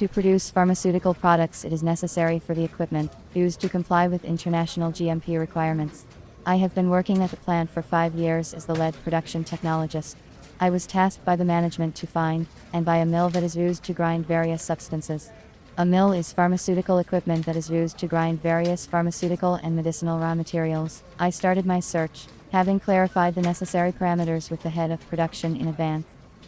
To produce pharmaceutical products, it is necessary for the equipment used to comply with international GMP requirements. I have been working at the plant for 5 years as the lead production technologist. I was tasked by the management to find and buy a mill that is used to grind various substances. A mill is pharmaceutical equipment that is used to grind various pharmaceutical and medicinal raw materials. I started my search, having clarified the necessary parameters with the head of production in advance.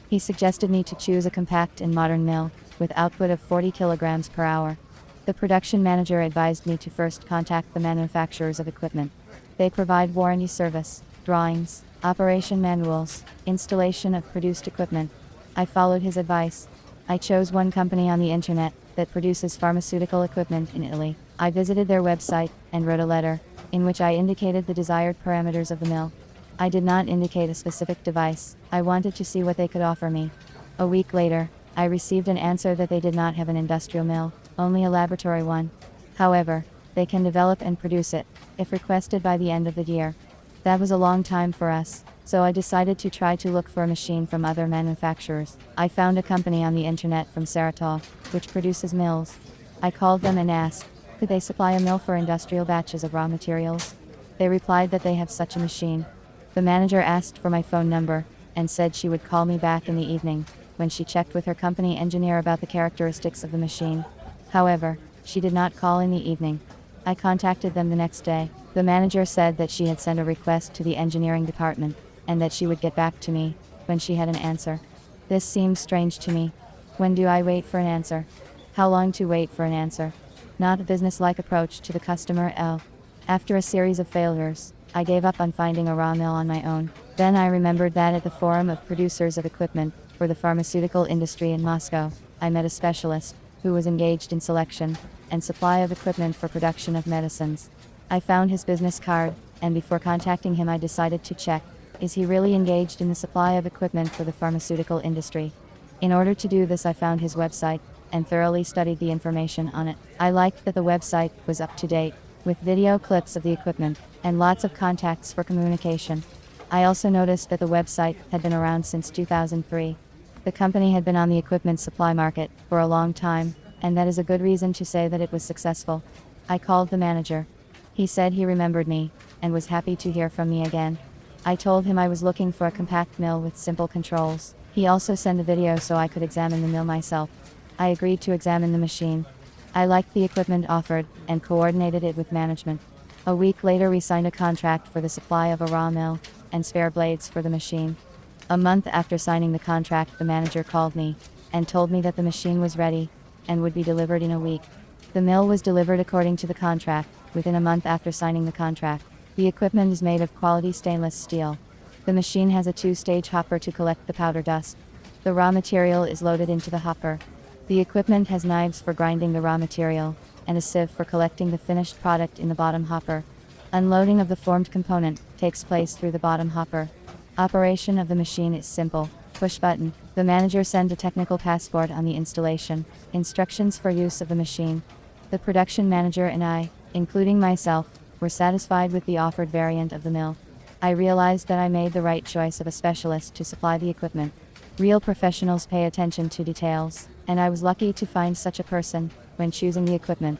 He suggested me to choose a compact and modern mill, with output of 40 kilograms per hour. The production manager advised me to first contact the manufacturers of equipment. They provide warranty service, drawings, operation manuals, installation of produced equipment. I followed his advice. I chose one company on the internet that produces pharmaceutical equipment in Italy. I visited their website and wrote a letter, in which I indicated the desired parameters of the mill. I did not indicate a specific device. I wanted to see what they could offer me. A week later, I received an answer that they did not have an industrial mill, only a laboratory one. However, they can develop and produce it, if requested by the end of the year. That was a long time for us, so I decided to try to look for a machine from other manufacturers. I found a company on the internet from Saratov, which produces mills. I called them and asked, could they supply a mill for industrial batches of raw materials? They replied that they have such a machine. The manager asked for my phone number, and said she would call me back in the evening, when she checked with her company engineer about the characteristics of the machine. However, she did not call in the evening. I contacted them the next day. The manager said that she had sent a request to the engineering department, and that she would get back to me when she had an answer. This seems strange to me. When do I wait for an answer? How long to wait for an answer? Not a business-like approach to the customer. After a series of failures, I gave up on finding a raw mill on my own. Then I remembered that at the Forum of Producers of Equipment for the Pharmaceutical Industry in Moscow, I met a specialist who was engaged in selection and supply of equipment for production of medicines. I found his business card, and before contacting him I decided to check, is he really engaged in the supply of equipment for the pharmaceutical industry? In order to do this, I found his website and thoroughly studied the information on it. I liked that the website was up to date, with video clips of the equipment and lots of contacts for communication. I also noticed that the website had been around since 2003. The company had been on the equipment supply market for a long time, and that is a good reason to say that it was successful. I called the manager. He said he remembered me, and was happy to hear from me again. I told him I was looking for a compact mill with simple controls. He also sent a video so I could examine the mill myself. I agreed to examine the machine. I liked the equipment offered, and coordinated it with management. A week later we signed a contract for the supply of a raw mill, and spare blades for the machine. A month after signing the contract, the manager called me, and told me that the machine was ready, and would be delivered in a week. The mill was delivered according to the contract, within a month after signing the contract. The equipment is made of quality stainless steel. The machine has a 2-stage hopper to collect the powder dust. The raw material is loaded into the hopper. The equipment has knives for grinding the raw material, and a sieve for collecting the finished product in the bottom hopper. Unloading of the formed component takes place through the bottom hopper. Operation of the machine is simple. Push button. The manager sent a technical passport on the installation, instructions for use of the machine. The production manager and I, including myself, were satisfied with the offered variant of the mill. I realized that I made the right choice of a specialist to supply the equipment. Real professionals pay attention to details, and I was lucky to find such a person when choosing the equipment.